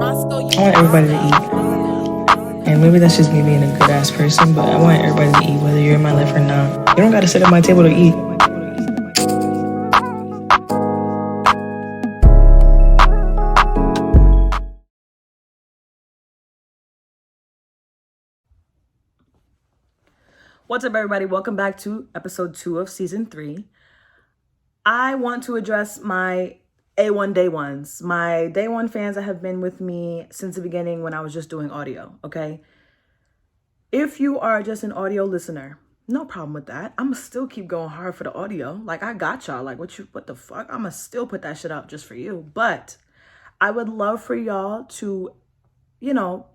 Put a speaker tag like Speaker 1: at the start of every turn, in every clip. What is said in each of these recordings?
Speaker 1: I want everybody to eat. And maybe that's just me being a good ass person, but I want everybody to eat, whether you're in my life or not. You don't gotta sit at my table to eat. What's up, everybody? Welcome back to episode 2 of season 3. I want to address my A1 day ones, my day one fans that have been with me since the beginning when I was just doing audio, okay? If you are just an audio listener, no problem with that. I'ma still keep going hard for the audio. Like, I got y'all. Like, what the fuck? I'ma still put that shit out just for you. But I would love for y'all to,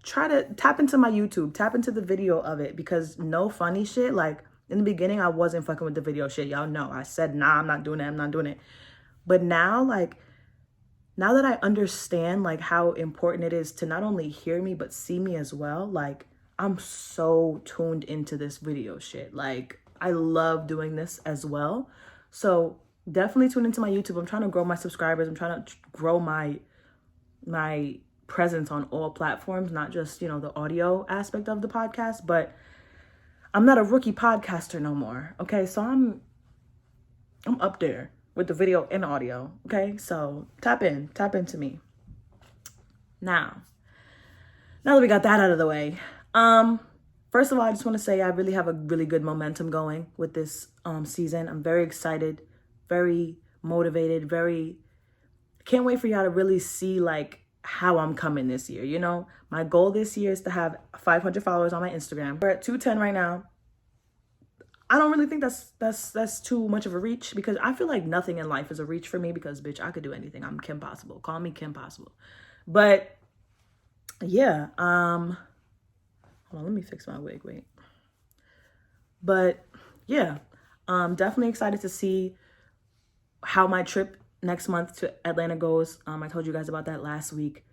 Speaker 1: try to tap into my YouTube, tap into the video of it, because no funny shit. Like, in the beginning, I wasn't fucking with the video shit. Y'all know. I said, nah, I'm not doing it. But now, now that I understand, how important it is to not only hear me, but see me as well, I'm so tuned into this video shit. I love doing this as well. So definitely tune into my YouTube. I'm trying to grow my subscribers. I'm trying to grow my presence on all platforms, not just, the audio aspect of the podcast, but I'm not a rookie podcaster no more. Okay. So I'm up there with the video and audio. Okay. So tap into me. Now that we got that out of the way, first of all, I just want to say I really have a really good momentum going with this season. I'm very excited, very motivated, can't wait for y'all to really see how I'm coming this year. My goal this year is to have 500 followers on my Instagram. We're at 210 right now. I don't really think that's too much of a reach, because I feel like nothing in life is a reach for me, because bitch, I could do anything. I'm Kim Possible. Call me Kim Possible. But yeah, hold on, let me fix my wig. Wait. But yeah, definitely excited to see how my trip next month to Atlanta goes. I told you guys about that last week.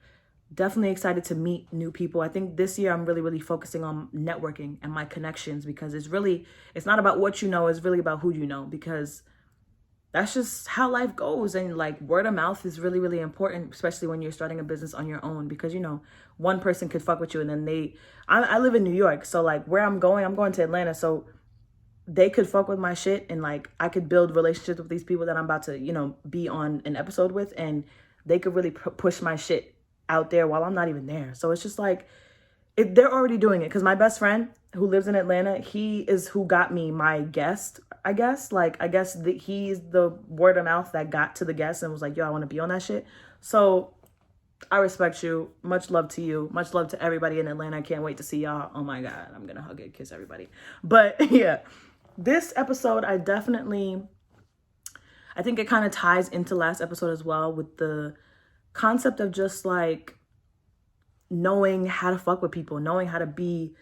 Speaker 1: Definitely excited to meet new people. I think this year I'm really focusing on networking and my connections, because it's not about what you know, it's really about who you know, because that's just how life goes. And word of mouth is really important, especially when you're starting a business on your own, because one person could fuck with you, and then I live in New York, so where I'm going to Atlanta, so they could fuck with my shit, and I could build relationships with these people that I'm about to be on an episode with, and they could really push my shit out there while I'm not even there. So it's just they're already doing it, because my best friend who lives in Atlanta, he is who got me my guest, I guess. He's the word of mouth that got to the guest and was like, yo, I want to be on that shit. So I respect you. Much love to you. Much love to everybody in Atlanta. I can't wait to see y'all. Oh my God, I'm gonna hug and kiss everybody. But yeah, this episode, I think it kind of ties into last episode as well, with the concept of just knowing how to fuck with people, knowing how to be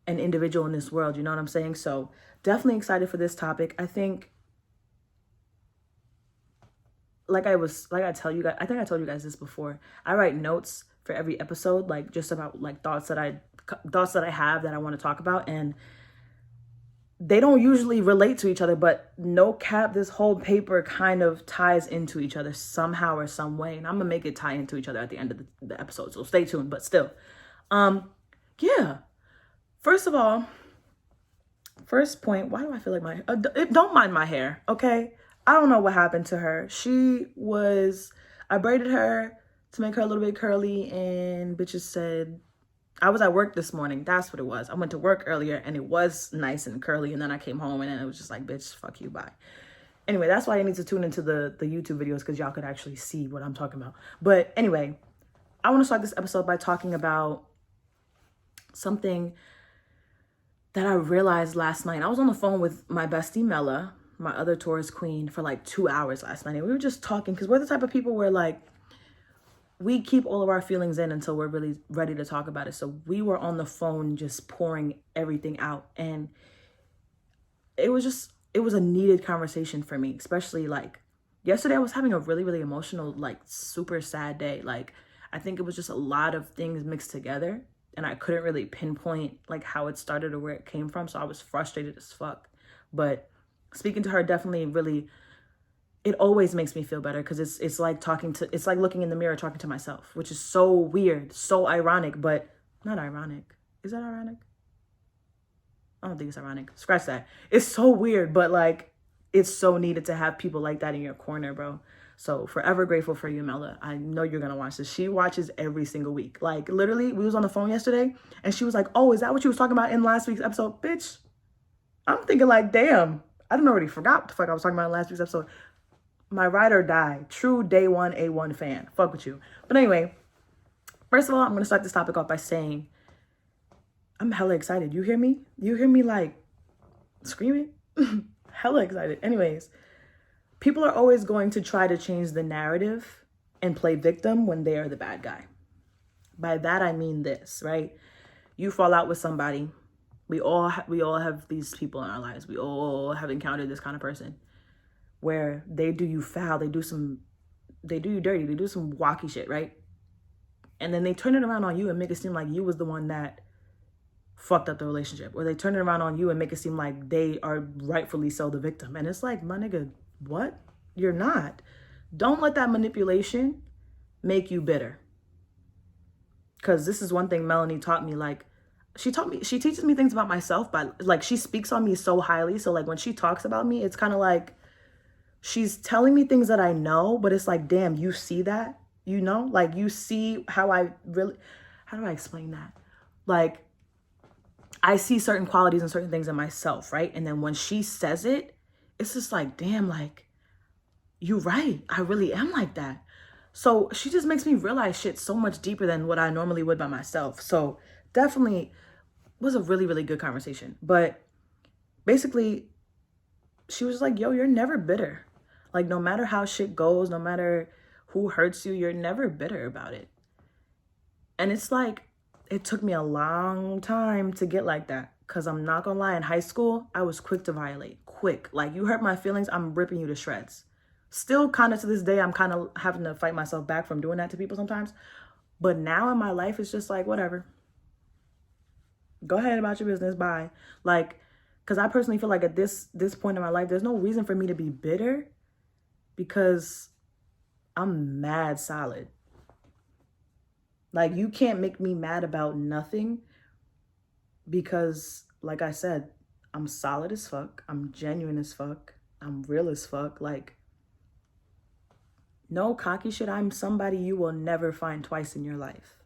Speaker 1: an individual in this world. You know what I'm saying? So definitely excited for this topic. I think, I think I told you guys this before. I write notes for every episode, just about thoughts that I have that I want to talk about, and they don't usually relate to each other, but no cap, this whole paper kind of ties into each other somehow or some way. And I'm gonna make it tie into each other at the end of the episode. So stay tuned, but still. Yeah. First of all, first point, why do I feel like don't mind my hair, okay? I don't know what happened to her. I braided her to make her a little bit curly, and bitches said, I was at work this morning. That's what it was. I went to work earlier and it was nice and curly. And then I came home and then it was just like, bitch, fuck you, bye. Anyway, that's why you need to tune into the YouTube videos, because y'all could actually see what I'm talking about. But anyway, I want to start this episode by talking about something that I realized last night. I was on the phone with my bestie, Mella, my other Taurus queen, for 2 hours last night. And we were just talking, because we're the type of people where we keep all of our feelings in until we're really ready to talk about it. So we were on the phone just pouring everything out. And it was a needed conversation for me, especially yesterday I was having a really emotional, super sad day. I think it was just a lot of things mixed together, and I couldn't really pinpoint how it started or where it came from. So I was frustrated as fuck. But speaking to her definitely really it always makes me feel better, because it's like it's like looking in the mirror talking to myself, which is so weird, so ironic, but not ironic. Is that ironic? I don't think it's ironic. Scratch that. It's so weird, but like, it's so needed to have people like that in your corner, bro. So forever grateful for you, Mela. I know you're gonna watch this. She watches every single week. Like, literally, we was on the phone yesterday and she was like, oh, is that what you was talking about in last week's episode? Bitch, I'm thinking like, damn, I done already forgot what the fuck I was talking about in last week's episode. My ride or die, true day one A1 fan. Fuck with you. But anyway, first of all, I'm gonna start this topic off by saying I'm hella excited. You hear me? You hear me like screaming? Hella excited. Anyways, people are always going to try to change the narrative and play victim when they are the bad guy. By that, I mean this, right? You fall out with somebody. We all have these people in our lives. We all have encountered this kind of person where they do you foul. They do you dirty. They do some wacky shit, right? And then they turn it around on you and make it seem like you was the one that fucked up the relationship. Or they turn it around on you and make it seem like they are rightfully so the victim. And it's like, my nigga, what? You're not. Don't let that manipulation make you bitter. Because this is one thing Melanie taught me. Like, she teaches me things about myself, but like, she speaks on me so highly. So like, when she talks about me, it's kind of like she's telling me things that I know, but it's like, damn, you see that? You know, like, you see how I really, how do I explain that? Like, I see certain qualities and certain things in myself, right? And then when she says it, it's just like, damn, like, you're right. I really am like that. So she just makes me realize shit so much deeper than what I normally would by myself. So definitely was a really, really good conversation. But basically, she was like, yo, you're never bitter. Like, no matter how shit goes, no matter who hurts you, you're never bitter about it. And it's like, it took me a long time to get like that. Because I'm not going to lie, in high school, I was quick to violate. Quick. Like, you hurt my feelings, I'm ripping you to shreds. Still kind of to this day, I'm kind of having to fight myself back from doing that to people sometimes. But now in my life, it's just like, whatever. Go ahead about your business. Bye. Like, because I personally feel like at this point in my life, there's no reason for me to be bitter because I'm mad solid. Like, you can't make me mad about nothing because, like I said, I'm solid as fuck. I'm genuine as fuck. I'm real as fuck. Like, no cocky shit. I'm somebody you will never find twice in your life.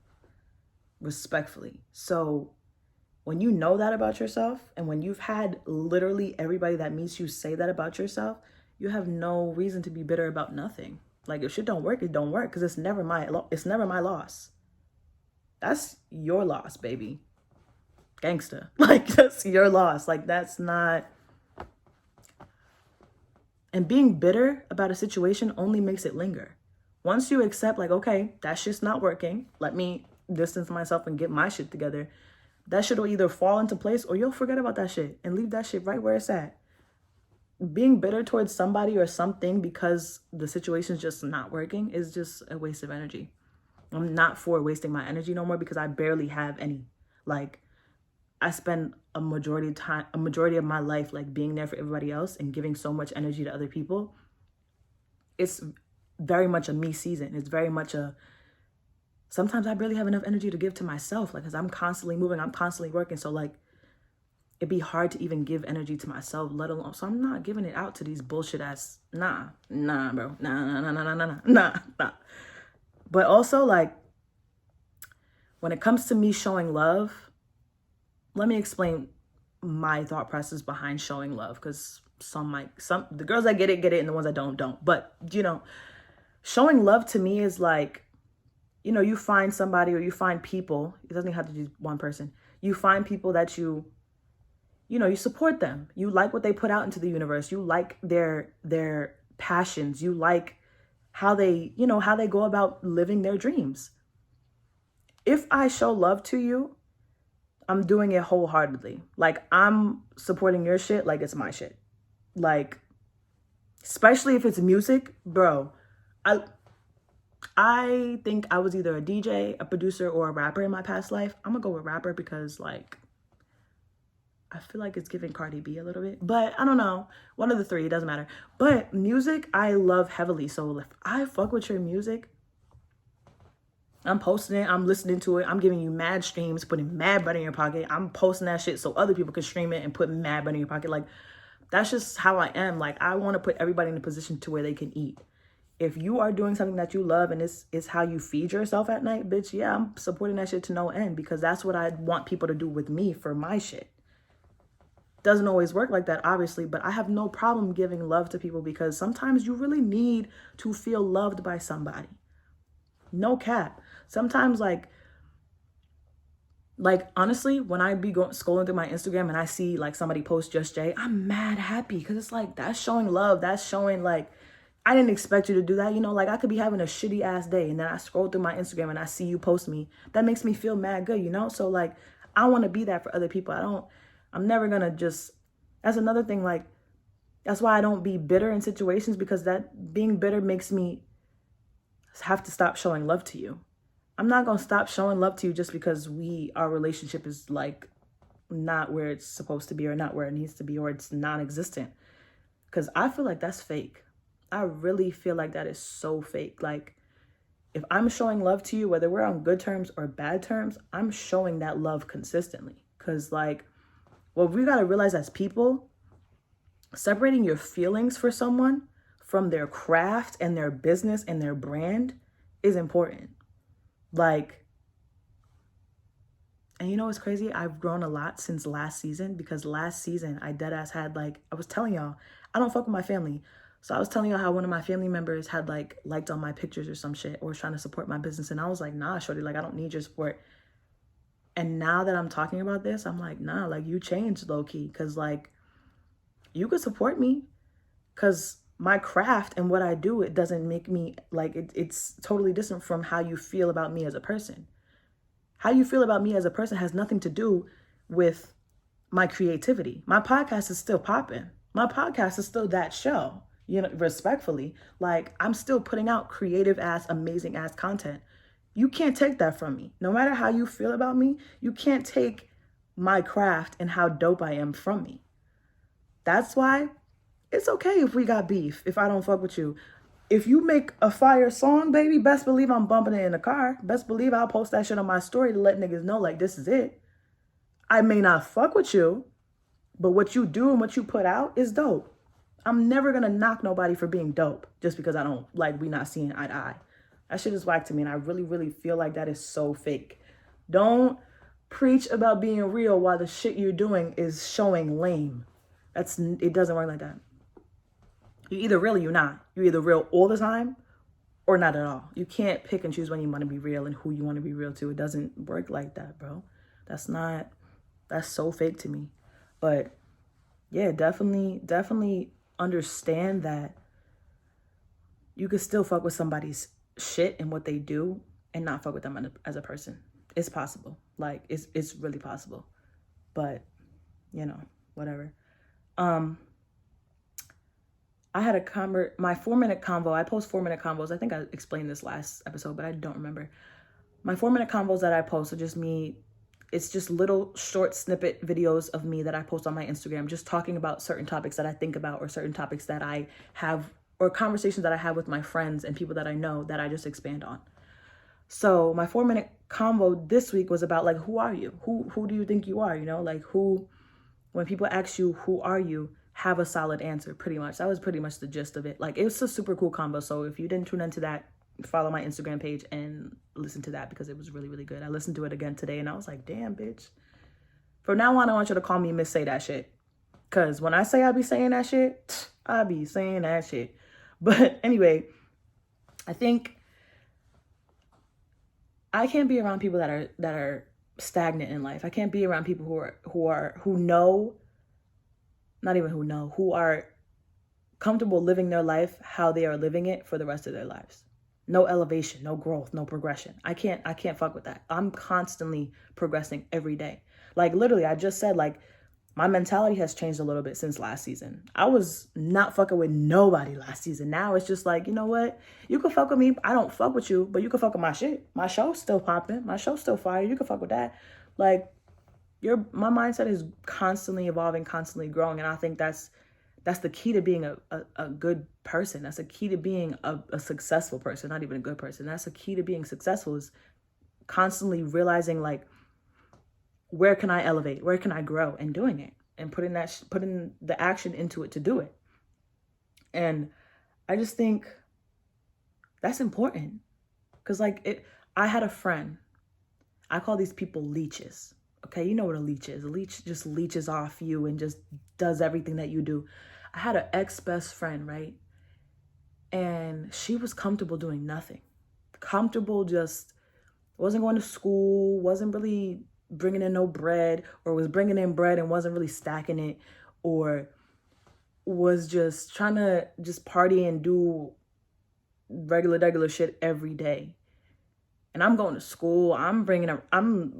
Speaker 1: Respectfully. So when you know that about yourself, and when you've had literally everybody that meets you say that about yourself, you have no reason to be bitter about nothing. Like, if shit don't work, it don't work, because it's never my loss. That's your loss, baby. Gangsta. Like, that's your loss. Like, that's not. And being bitter about a situation only makes it linger. Once you accept, like, okay, that shit's not working, let me distance myself and get my shit together, that shit will either fall into place or you'll forget about that shit and leave that shit right where it's at. Being bitter towards somebody or something because the situation's just not working is just a waste of energy. I'm not for wasting my energy no more because I barely have any. Like, I spend a majority of my life like being there for everybody else and giving so much energy to other people. It's very much a me season. It's very much sometimes I barely have enough energy to give to myself, like, because I'm constantly moving, I'm constantly working. So like, it'd be hard to even give energy to myself, let alone, so I'm not giving it out to these bullshit ass, nah, bro, nah. But also, like, when it comes to me showing love, let me explain my thought process behind showing love, because the girls that get it, and the ones that don't. But, you know, showing love to me is like, you know, you find somebody or you find people, it doesn't have to be one person. You find people that you know, you support them. You like what they put out into the universe. You like their passions. You like how they go about living their dreams. If I show love to you, I'm doing it wholeheartedly. Like, I'm supporting your shit like it's my shit. Like, especially if it's music, bro. I think I was either a DJ, a producer, or a rapper in my past life. I'm gonna go with rapper because, like, I feel like it's giving Cardi B a little bit, but I don't know. One of the three, it doesn't matter. But music, I love heavily. So if I fuck with your music, I'm posting it, I'm listening to it, I'm giving you mad streams, putting mad money in your pocket. I'm posting that shit so other people can stream it and put mad money in your pocket. Like, that's just how I am. Like, I want to put everybody in a position to where they can eat. If you are doing something that you love and it's how you feed yourself at night, bitch, yeah, I'm supporting that shit to no end, because that's what I want people to do with me for my shit. Doesn't always work like that, obviously, but I have no problem giving love to people, because sometimes you really need to feel loved by somebody. No cap. Sometimes, like honestly, when I be scrolling through my Instagram and I see like somebody post Just Jay, I'm mad happy, because it's like, that's showing love. That's showing like, I didn't expect you to do that. You know, like, I could be having a shitty ass day and then I scroll through my Instagram and I see you post me. That makes me feel mad good, you know? So like, I want to be that for other people. I'm never gonna just, that's another thing. Like, that's why I don't be bitter in situations, because that being bitter makes me have to stop showing love to you. I'm not going to stop showing love to you just because our relationship is like not where it's supposed to be, or not where it needs to be, or it's non-existent. Because I feel like that's fake. I really feel like that is so fake. Like, if I'm showing love to you, whether we're on good terms or bad terms, I'm showing that love consistently. Because like, what we got to realize as people, separating your feelings for someone from their craft and their business and their brand is important. Like, and you know what's crazy? I've grown a lot since last season, because last season I deadass had like, I was telling y'all, I don't fuck with my family. So I was telling y'all how one of my family members had like liked on my pictures or some shit, or was trying to support my business. And I was like, nah, shorty, like, I don't need your support. And now that I'm talking about this, I'm like, nah, like, you changed low key. Cause like, you could support me, cause my craft and what I do, it doesn't make me like, it's totally different from how you feel about me as a person. How you feel about me as a person has nothing to do with my creativity. My podcast is still popping. My podcast is still that show, you know, respectfully. Like, I'm still putting out creative ass, amazing ass content. You can't take that from me. No matter how you feel about me, you can't take my craft and how dope I am from me. That's why it's okay if we got beef, if I don't fuck with you. If you make a fire song, baby, best believe I'm bumping it in the car. Best believe I'll post that shit on my story to let niggas know, like, this is it. I may not fuck with you, but what you do and what you put out is dope. I'm never going to knock nobody for being dope just because I don't, like, we not seeing eye to eye. That shit is whack to me, and I really, really feel like that is so fake. Don't preach about being real while the shit you're doing is showing lame. It doesn't work like that. You're either real or you're not. You're either real all the time or not at all. You can't pick and choose when you want to be real and who you want to be real to. It doesn't work like that, bro. That's so fake to me. But yeah, definitely understand that you could still fuck with somebody's shit and what they do and not fuck with them as a person. It's possible. Like, it's really possible. But, you know, whatever. I had my 4-minute convo. I post 4-minute convos. I think I explained this last episode, but I don't remember. My 4-minute convos that I post are just me. It's just little short snippet videos of me that I post on my Instagram, just talking about certain topics that I think about, or certain topics that I have, or conversations that I have with my friends and people that I know that I just expand on. So my 4-minute convo this week was about, like, who are you? Who do you think you are? You know, like, when people ask you, who are you? Have a solid answer, pretty much. That was pretty much the gist of it. Like, it was a super cool combo. So if you didn't tune into that, follow my Instagram page and listen to that, because it was really, really good. I listened to it again today and I was like, damn, bitch. From now on, I want you to call me Miss Say That Shit. Because when I say I be saying that shit, I be saying that shit. But anyway, I think I can't be around people that are stagnant in life. I can't be around people who are comfortable living their life how they are living it for the rest of their lives. No elevation, no growth, no progression. I can't fuck with that. I'm constantly progressing every day. Like, literally, I just said, like, my mentality has changed a little bit since last season. I was not fucking with nobody last season. Now it's just like, you know what? You can fuck with me. I don't fuck with you, but you can fuck with my shit. My show's still popping. My show's still fire. You can fuck with that. Like, my mindset is constantly evolving, constantly growing. And I think that's the key to being a good person. That's a key to being a successful person, not even a good person. That's a key to being successful, is constantly realizing, like, where can I elevate? Where can I grow? And doing it and putting the action into it to do it. And I just think that's important. Because, like, I had a friend. I call these people leeches. Okay, you know what a leech is. A leech just leeches off you and just does everything that you do. I had an ex-best friend, right? And she was comfortable doing nothing. Comfortable, just wasn't going to school, wasn't really bringing in no bread, or was bringing in bread and wasn't really stacking it, or was just trying to just party and do regular shit every day. And I'm going to school. I'm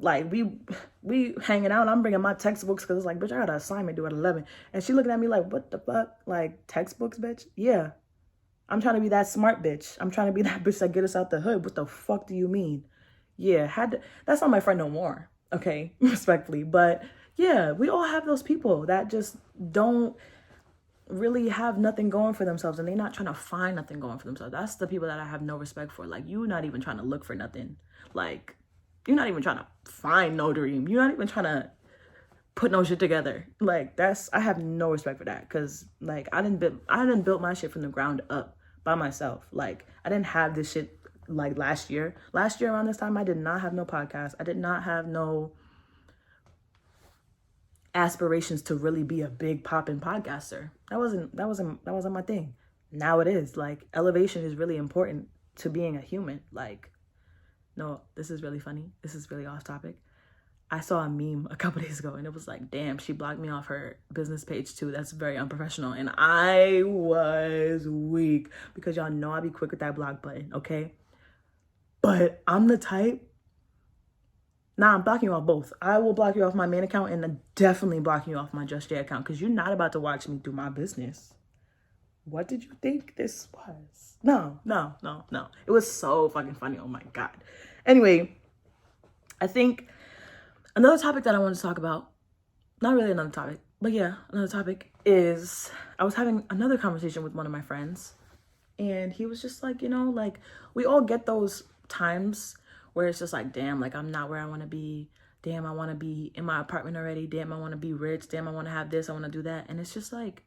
Speaker 1: like, we hanging out. I'm bringing my textbooks because it's like, bitch, I got an assignment due at 11. And she looking at me like, what the fuck? Like, textbooks, bitch? Yeah. I'm trying to be that smart bitch. I'm trying to be that bitch that get us out the hood. What the fuck do you mean? Yeah, that's not my friend no more. Okay, respectfully. But yeah, we all have those people that just don't really have nothing going for themselves, and they're not trying to find nothing going for themselves. That's the people that I have no respect for. Like, you're not even trying to look for nothing. Like, you're not even trying to find no dream. You're not even trying to put no shit together. Like, I have no respect for that. Because, like, I didn't build my shit from the ground up by myself. Like, I didn't have this shit like last year around this time. I did not have no podcast. I did not have no aspirations to really be a big poppin' podcaster. That wasn't my thing. Now it is. Like, elevation is really important to being a human. Like, no, this is really funny. This is really off topic. I saw a meme a couple days ago and it was like, damn, she blocked me off her business page too. That's very unprofessional. And I was weak, because y'all know I be quick with that block button, okay? But I'm the type. Nah, I'm blocking you off both. I will block you off my main account, and I'm definitely blocking you off my Just Jay account, because you're not about to watch me do my business. What did you think this was? No. It was so fucking funny. Oh my God. Anyway, I think another topic that I want to talk about, not really another topic, but yeah, another topic is, I was having another conversation with one of my friends, and he was just like, like, we all get those times where it's just like, damn, like, I'm not where I want to be. Damn, I want to be in my apartment already. Damn, I want to be rich. Damn, I want to have this. I want to do that. And it's just like,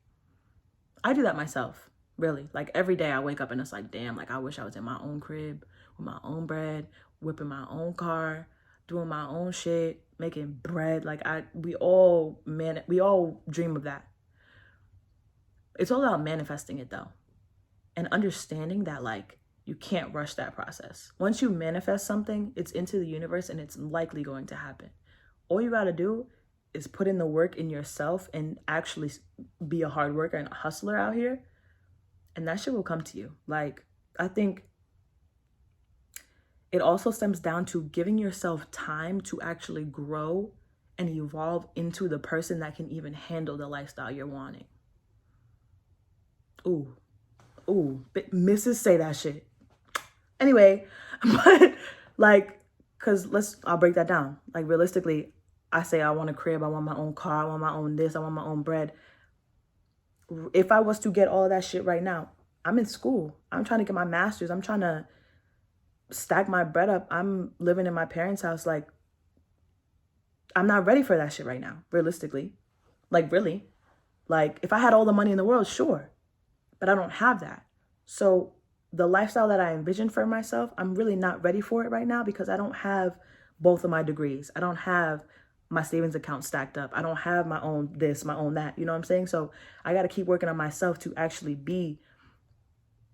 Speaker 1: I do that myself, really. Like, every day I wake up and it's like, damn, like, I wish I was in my own crib with my own bread, whipping my own car, doing my own shit, making bread. Like, we all dream of that. It's all about manifesting it, though, and understanding that, like, you can't rush that process. Once you manifest something, it's into the universe and it's likely going to happen. All you got to do is put in the work in yourself and actually be a hard worker and a hustler out here, and that shit will come to you. Like, I think it also stems down to giving yourself time to actually grow and evolve into the person that can even handle the lifestyle you're wanting. Ooh, Mrs. Say that shit. Anyway, but like, I'll break that down. Like, realistically, I say I want a crib, I want my own car, I want my own this, I want my own bread. If I was to get all of that shit right now, I'm in school. I'm trying to get my master's. I'm trying to stack my bread up. I'm living in my parents' house. Like, I'm not ready for that shit right now, realistically. Like, really. Like, if I had all the money in the world, sure. But I don't have that. So the lifestyle that I envisioned for myself, I'm really not ready for it right now, because I don't have both of my degrees. I don't have my savings account stacked up. I don't have my own this, my own that. You know what I'm saying? So I got to keep working on myself to actually be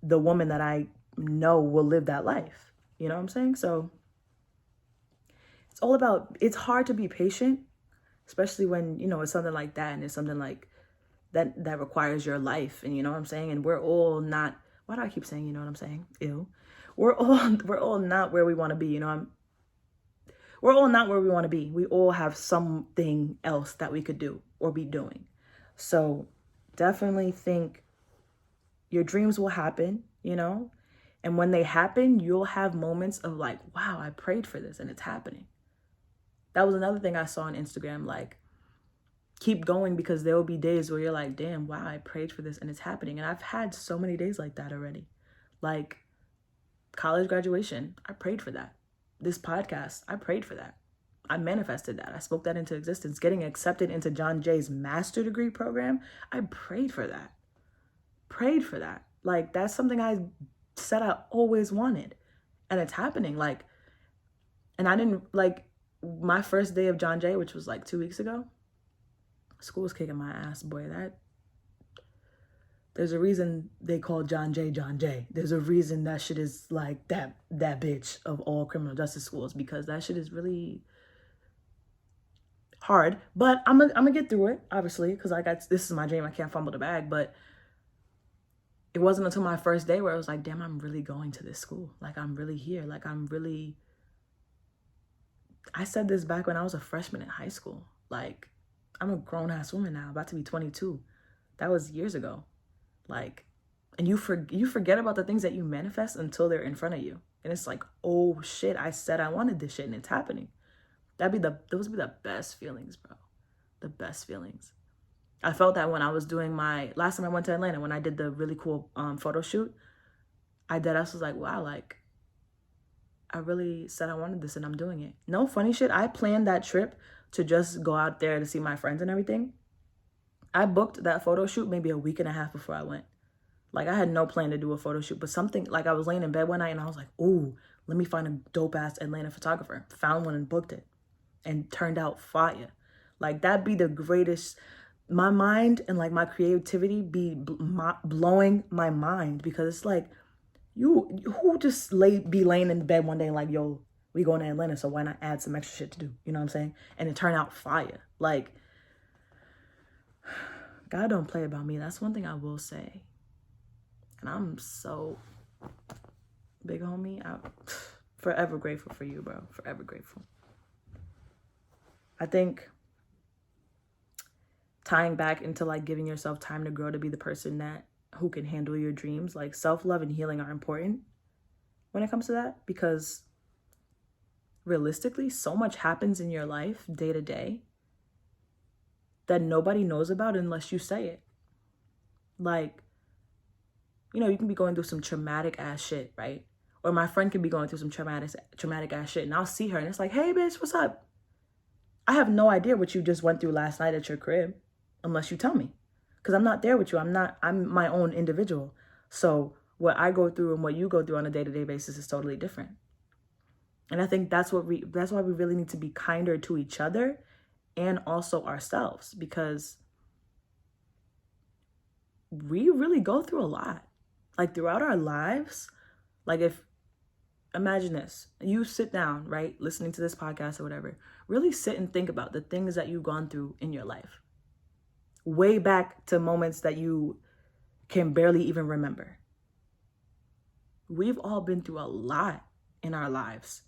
Speaker 1: the woman that I know will live that life. You know what I'm saying? So it's hard to be patient, especially when, it's something like that, and it's something like that requires your life. And you know what I'm saying? And we're all not, why do I keep saying, you know what I'm saying? Ew. We're all not where we want to be. We're all not where we want to be. We all have something else that we could do or be doing. So definitely think your dreams will happen, and when they happen, you'll have moments of like, wow, I prayed for this and it's happening. That was another thing I saw on Instagram, like, keep going, because there will be days where you're like, damn, wow, I prayed for this and it's happening. And I've had so many days like that already. Like college graduation, I prayed for that. This podcast, I prayed for that. I manifested that. I spoke that into existence. Getting accepted into John Jay's master degree program, I prayed for that. Prayed for that. Like, that's something I said I always wanted. And it's happening. Like, and I didn't, like, my first day of John Jay, which was like 2 weeks ago, school was kicking my ass, boy. There's a reason they call John Jay. There's a reason that shit is like that bitch of all criminal justice schools, because that shit is really hard. But I'm gonna get through it, obviously, because this is my dream. I can't fumble the bag. But it wasn't until my first day where I was like, damn, I'm really going to this school. Like, I'm really here. Like, I said this back when I was a freshman in high school. Like, I'm a grown-ass woman now, about to be 22. That was years ago. Like, and you forget about the things that you manifest until they're in front of you. And it's like, oh shit, I said I wanted this shit and it's happening. Those would be the best feelings, bro. The best feelings. I felt that when I was doing last time I went to Atlanta, when I did the really cool photo shoot, I was like, wow, like, I really said I wanted this and I'm doing it. No funny shit. I planned that trip to just go out there to see my friends and everything. I booked that photo shoot maybe a week and a half before I went. Like, I had no plan to do a photo shoot, but something, like, I was laying in bed one night and I was like, ooh, let me find a dope ass Atlanta photographer. Found one and booked it, and turned out fire. Like, that'd be the greatest. My mind and like my creativity be blowing my mind, because it's like, who just be laying in bed one day and like, yo, we going to Atlanta, so why not add some extra shit to do? You know what I'm saying? And it turned out fire. Like, God don't play about me. That's one thing I will say. And I'm so, big homie, I'm forever grateful for you, bro. Forever grateful. I think tying back into like giving yourself time to grow, to be the person who can handle your dreams, like self-love and healing are important when it comes to that, because realistically, so much happens in your life day to day that nobody knows about unless you say it. Like, you know, you can be going through some traumatic ass shit, right? Or my friend can be going through some traumatic ass shit, and I'll see her and it's like, hey bitch, what's up? I have no idea what you just went through last night at your crib unless you tell me, because I'm not there with you. I'm my own individual. So what I go through and what you go through on a day-to-day basis is totally different. And I think that's why we really need to be kinder to each other and also ourselves, because we really go through a lot. Like, throughout our lives, like, imagine this, you sit down, right, listening to this podcast or whatever, really sit and think about the things that you've gone through in your life, way back to moments that you can barely even remember. We've all been through a lot in our lives,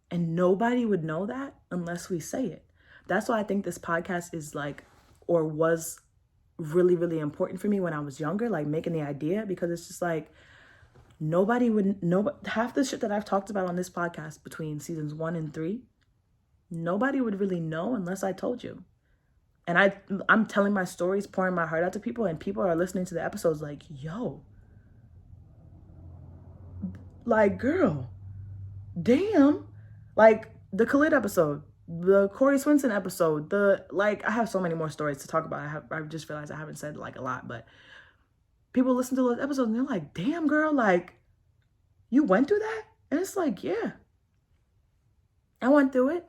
Speaker 1: and nobody would know that unless we say it. That's why I think this podcast is like, or was really, really important for me when I was younger, like making the idea, because it's just like, nobody would know half the shit that I've talked about on this podcast between seasons 1 and 3. Nobody would really know unless I told you. And I'm telling my stories, pouring my heart out to people, and people are listening to the episodes like, yo, like, girl, damn. Like, the Khalid episode, the Corey Swinson episode, I have so many more stories to talk about. I just realized I haven't said like a lot, but people listen to those episodes and they're like, damn, girl, like, you went through that? And it's like, yeah, I went through it.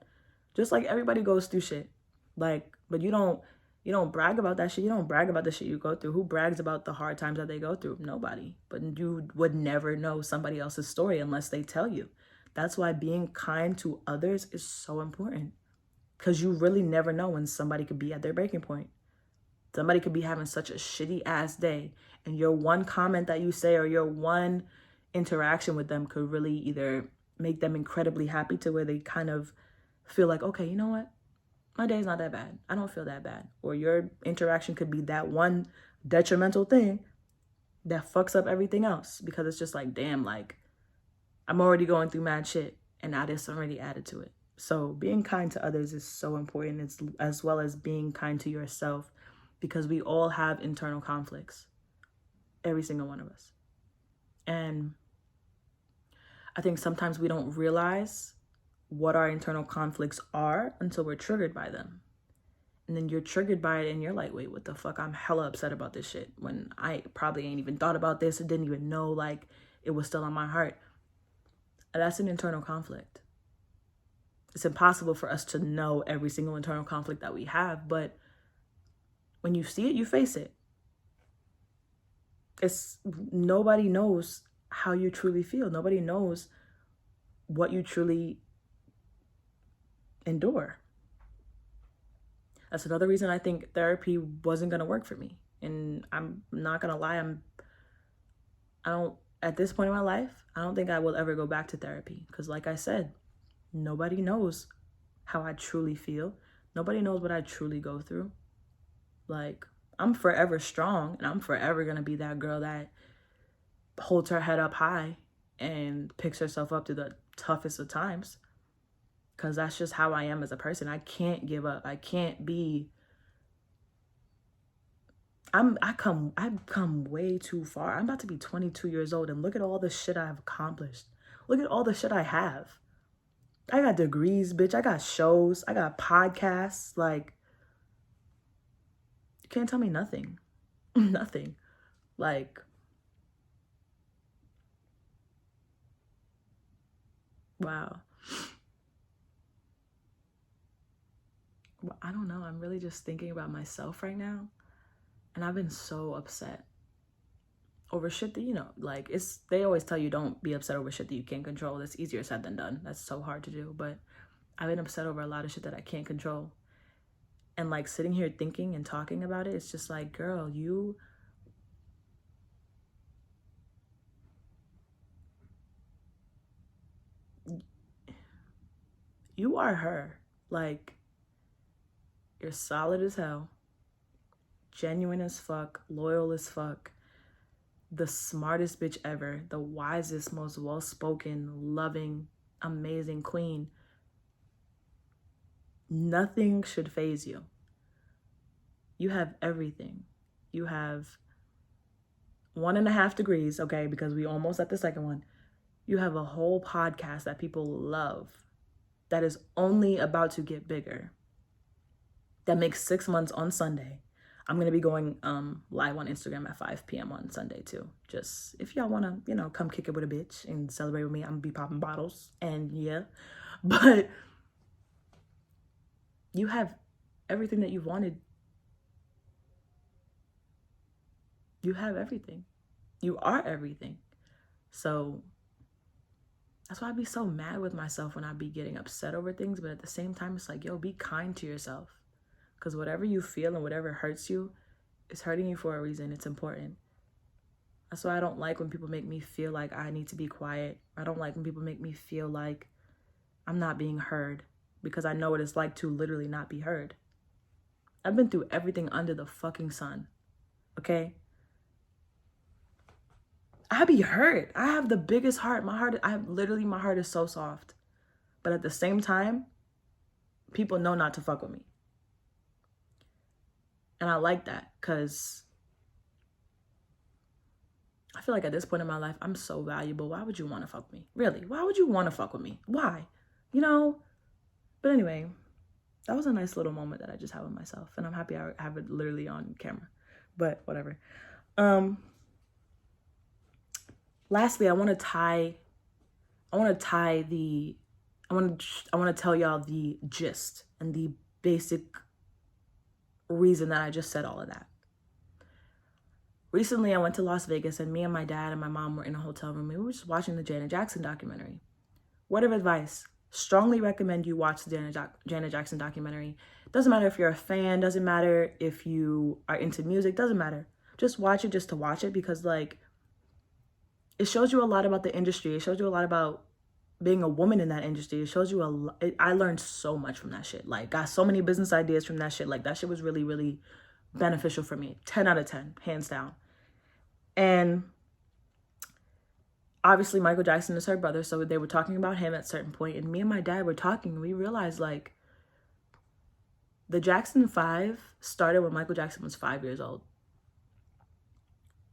Speaker 1: Just like everybody goes through shit. Like, but you don't brag about that shit. You don't brag about the shit you go through. Who brags about the hard times that they go through? Nobody. But you would never know somebody else's story unless they tell you. That's why being kind to others is so important, because you really never know when somebody could be at their breaking point. Somebody could be having such a shitty ass day, and your one comment that you say or your one interaction with them could really either make them incredibly happy to where they kind of feel like, okay, you know what? My day's not that bad. I don't feel that bad. Or your interaction could be that one detrimental thing that fucks up everything else, because it's just like, damn, like, I'm already going through mad shit and now there's already added to it. So being kind to others is so important. It's as well as being kind to yourself, because we all have internal conflicts. Every single one of us. And I think sometimes we don't realize what our internal conflicts are until we're triggered by them. And then you're triggered by it and you're like, wait, what the fuck? I'm hella upset about this shit when I probably ain't even thought about this. I didn't even know like it was still on my heart. And that's an internal conflict. It's impossible for us to know every single internal conflict that we have, but when you see it, you face it. Nobody knows how you truly feel. Nobody knows what you truly endure. That's another reason I think therapy wasn't going to work for me. And I'm not going to lie, at this point in my life, I don't think I will ever go back to therapy. Because like I said, nobody knows how I truly feel. Nobody knows what I truly go through. Like, I'm forever strong, and I'm forever going to be that girl that holds her head up high and picks herself up through the toughest of times. Because that's just how I am as a person. I can't give up. I can't be... I've come way too far. I'm about to be 22 years old, and look at all the shit I've accomplished. Look at all the shit I have. I got degrees, bitch. I got shows. I got podcasts. Like, you can't tell me nothing. Nothing. Like, wow. I don't know. I'm really just thinking about myself right now. And I've been so upset over shit that, like, they always tell you don't be upset over shit that you can't control. That's easier said than done. That's so hard to do. But I've been upset over a lot of shit that I can't control. And like sitting here thinking and talking about it, it's just like, girl, you are her. Like, you're solid as hell, genuine as fuck, loyal as fuck, the smartest bitch ever, the wisest, most well-spoken, loving, amazing queen. Nothing should faze you. You have everything. You have 1.5 degrees, okay, because we almost at the second one. You have a whole podcast that people love that is only about to get bigger. That makes 6 months on Sunday. I'm going to be going live on Instagram at 5 p.m. on Sunday too. Just if y'all want to, come kick it with a bitch and celebrate with me, I'm going to be popping bottles and yeah. But you have everything that you've wanted. You have everything. You are everything. So that's why I be so mad with myself when I be getting upset over things. But at the same time, it's like, yo, be kind to yourself. Because whatever you feel and whatever hurts you is hurting you for a reason. It's important. That's why I don't like when people make me feel like I need to be quiet. I don't like when people make me feel like I'm not being heard, because I know what it's like to literally not be heard. I've been through everything under the fucking sun. Okay? I be hurt. I have the biggest heart. My heart is so soft. But at the same time, people know not to fuck with me. And I like that, because I feel like at this point in my life, I'm so valuable. Why would you want to fuck with me? Really? Why would you want to fuck with me? Why? But anyway, that was a nice little moment that I just had with myself. And I'm happy I have it literally on camera. But whatever. Lastly, I want to tell y'all the gist and the basic reason that I just said all of that. Recently, I went to Las Vegas, and me and my dad and my mom were in a hotel room. And we were just watching the Janet Jackson documentary. Word of advice: strongly recommend you watch the Janet Jackson documentary. Doesn't matter if you're a fan. Doesn't matter if you are into music. Doesn't matter. Just watch it just to watch it, because like, it shows you a lot about the industry. It shows you a lot about being a woman in that industry. It shows you a lot. I learned so much from that shit. Like, got so many business ideas from that shit. Like, that shit was really, really beneficial for me. 10 out of 10, hands down. And obviously Michael Jackson is her brother, so they were talking about him at a certain point, and me and my dad were talking, and we realized, like, the Jackson 5 started when Michael Jackson was 5 years old.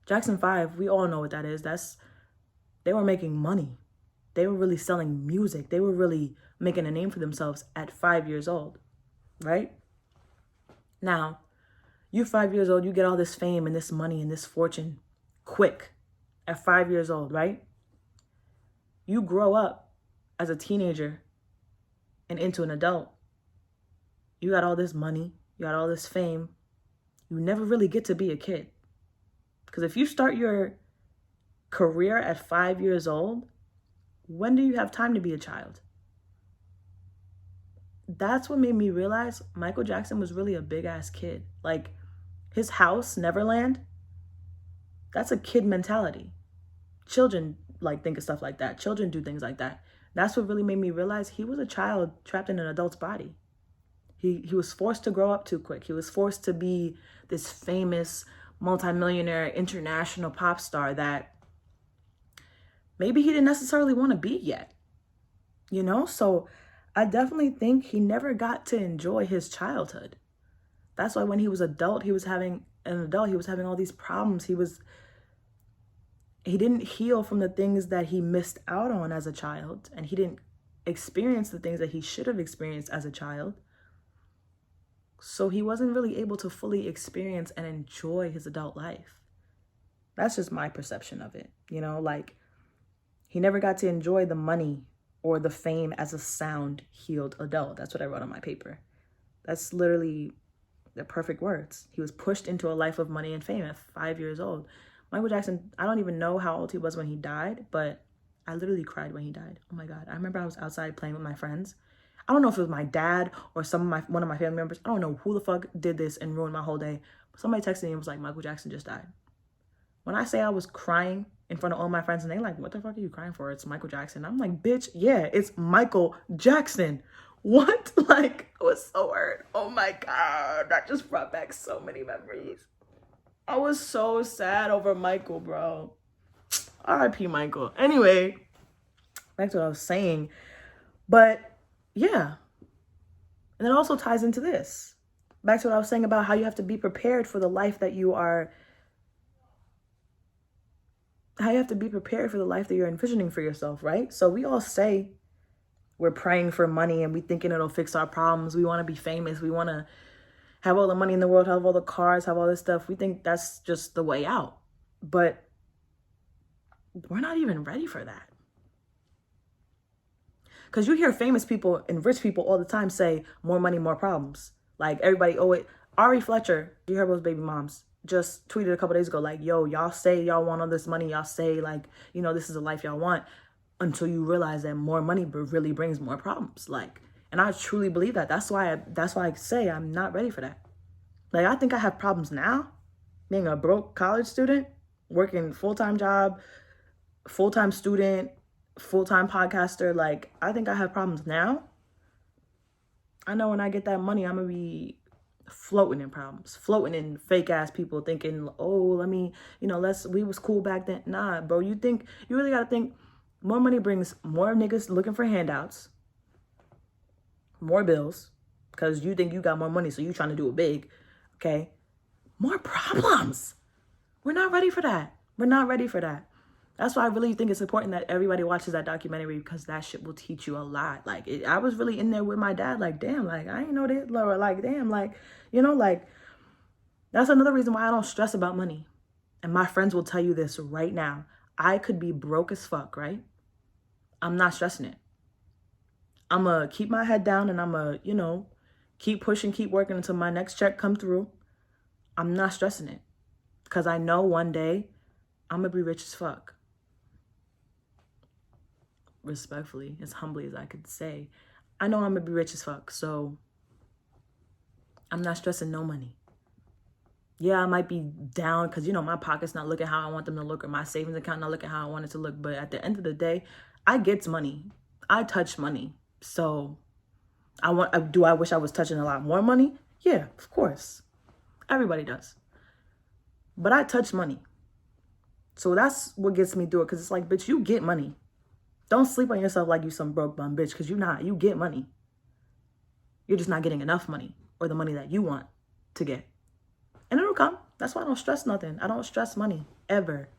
Speaker 1: Jackson 5, we all know what that is. They were making money. They were really selling music. They were really making a name for themselves at 5 years old, right? Now, you 5 years old, you get all this fame and this money and this fortune quick at 5 years old, right? You grow up as a teenager and into an adult. You got all this money, you got all this fame. You never really get to be a kid. Because if you start your career at 5 years old, when do you have time to be a child? That's what made me realize Michael Jackson was really a big ass kid. Like, his house, Neverland, that's a kid mentality. Children like think of stuff like that. Children do things like that. That's what really made me realize he was a child trapped in an adult's body. He was forced to grow up too quick. He was forced to be this famous multimillionaire international pop star that maybe he didn't necessarily want to be yet. You know? So I definitely think he never got to enjoy his childhood. That's why when he was he was having all these problems. He didn't heal from the things that he missed out on as a child, and he didn't experience the things that he should have experienced as a child. So he wasn't really able to fully experience and enjoy his adult life. That's just my perception of it. You know, like, he never got to enjoy the money or the fame as a sound, healed adult. That's what I wrote on my paper. That's literally the perfect words. He was pushed into a life of money and fame at 5 years old. Michael Jackson, I don't even know how old he was when he died, but I literally cried when he died. Oh my God. I remember I was outside playing with my friends. I don't know if it was my dad or one of my family members. I don't know who the fuck did this and ruined my whole day. But somebody texted me and was like, Michael Jackson just died. When I say I was crying in front of all my friends and they like, what the fuck are you crying for? It's Michael Jackson. I'm like, bitch, yeah, it's Michael Jackson. What? Like, I was so hurt. Oh my God. That just brought back so many memories. I was so sad over Michael, bro. R.I.P. Michael. Anyway, back to what I was saying. But yeah. And it also ties into this. Back to what I was saying about how you have to be prepared for the life that you are. How you have to be prepared for the life that you're envisioning for yourself, right? So we all say we're praying for money and we thinking it'll fix our problems. We want to be famous. We want to have all the money in the world, have all the cars, have all this stuff. We think that's just the way out. But we're not even ready for that. Because you hear famous people and rich people all the time say, more money, more problems. Like, everybody, Ari Fletcher, you heard those baby moms, just tweeted a couple days ago, like, yo, y'all say y'all want all this money. Y'all say, like, you know, this is the life y'all want, until you realize that more money really brings more problems. Like, and I truly believe that. That's why I say I'm not ready for that. Like, I think I have problems now, being a broke college student, working full-time job, full-time student, full-time podcaster. Like, I think I have problems now. I know when I get that money, I'm gonna be floating in problems, floating in fake ass people thinking, oh, let me, you know, we was cool back then. Nah, bro, you really gotta think more money brings more niggas looking for handouts, more bills, because you think you got more money, so you trying to do it big, okay? More problems. We're not ready for that. We're not ready for that. That's why I really think it's important that everybody watches that documentary, because that shit will teach you a lot. Like, I was really in there with my dad, like, damn, like, I ain't know this, Laura, like, damn, like, you know, like, that's another reason why I don't stress about money. And my friends will tell you this right now. I could be broke as fuck, right? I'm not stressing it. I'm going to keep my head down and I'm going to, you know, keep pushing, keep working until my next check come through. I'm not stressing it, because I know one day I'm going to be rich as fuck. Respectfully, as humbly as I could say, I know I'm gonna be rich as fuck, so I'm not stressing no money. Yeah, I might be down because, you know, my pocket's not looking how I want them to look, or my savings account not looking how I want it to look, but at the end of the day, I get money. I touch money. So do I wish I was touching a lot more money? Yeah, of course. Everybody does. But I touch money. So that's what gets me through it. Because it's like, bitch, you get money. Don't sleep on yourself like you some broke bum bitch, because you're not. You get money. You're just not getting enough money, or the money that you want to get. And it'll come. That's why I don't stress nothing. I don't stress money. Ever.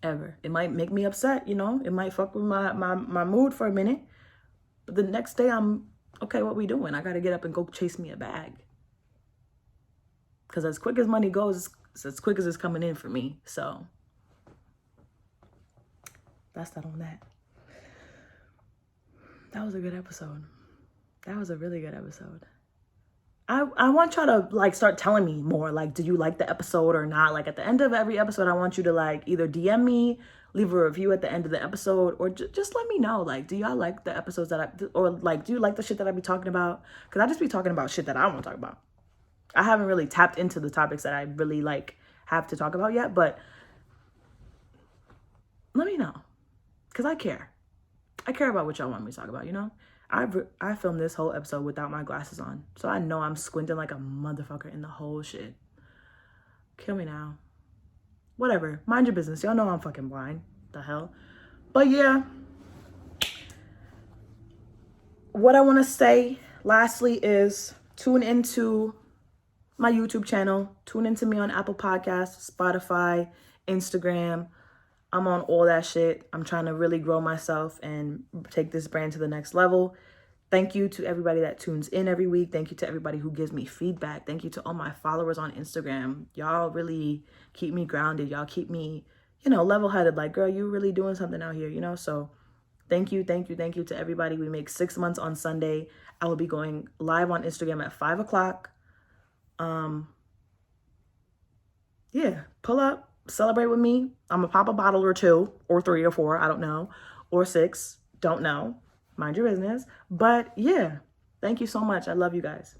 Speaker 1: Ever. It might make me upset, you know. It might fuck with my mood for a minute. But the next day I'm, okay, what we doing? I got to get up and go chase me a bag. Because as quick as money goes, it's as quick as it's coming in for me. So that's that on that. That was a good episode. That was a really good episode. I want y'all to like start telling me more. Like, do you like the episode or not? Like at the end of every episode, I want you to like either DM me, leave a review at the end of the episode, or just let me know. Like, do y'all like the episodes or like, do you like the shit that I be talking about? Because I just be talking about shit that I want to talk about. I haven't really tapped into the topics that I really like have to talk about yet, but let me know. Because I care. I care about what y'all want me to talk about, you know? I filmed this whole episode without my glasses on. So I know I'm squinting like a motherfucker in the whole shit. Kill me now. Whatever. Mind your business. Y'all know I'm fucking blind. The hell? But yeah. What I want to say lastly is tune into my YouTube channel. Tune into me on Apple Podcasts, Spotify, Instagram. I'm on all that shit. I'm trying to really grow myself and take this brand to the next level. Thank you to everybody that tunes in every week. Thank you to everybody who gives me feedback. Thank you to all my followers on Instagram. Y'all really keep me grounded. Y'all keep me, you know, level-headed. Like, girl, you really doing something out here, you know? So thank you to everybody. We make 6 months on Sunday. I will be going live on Instagram at 5 o'clock. Yeah, pull up. Celebrate with me. I'm gonna pop a bottle or 2 or 3 or 4, I don't know, or 6, don't know. Mind your business. But yeah, thank you so much. I love you guys.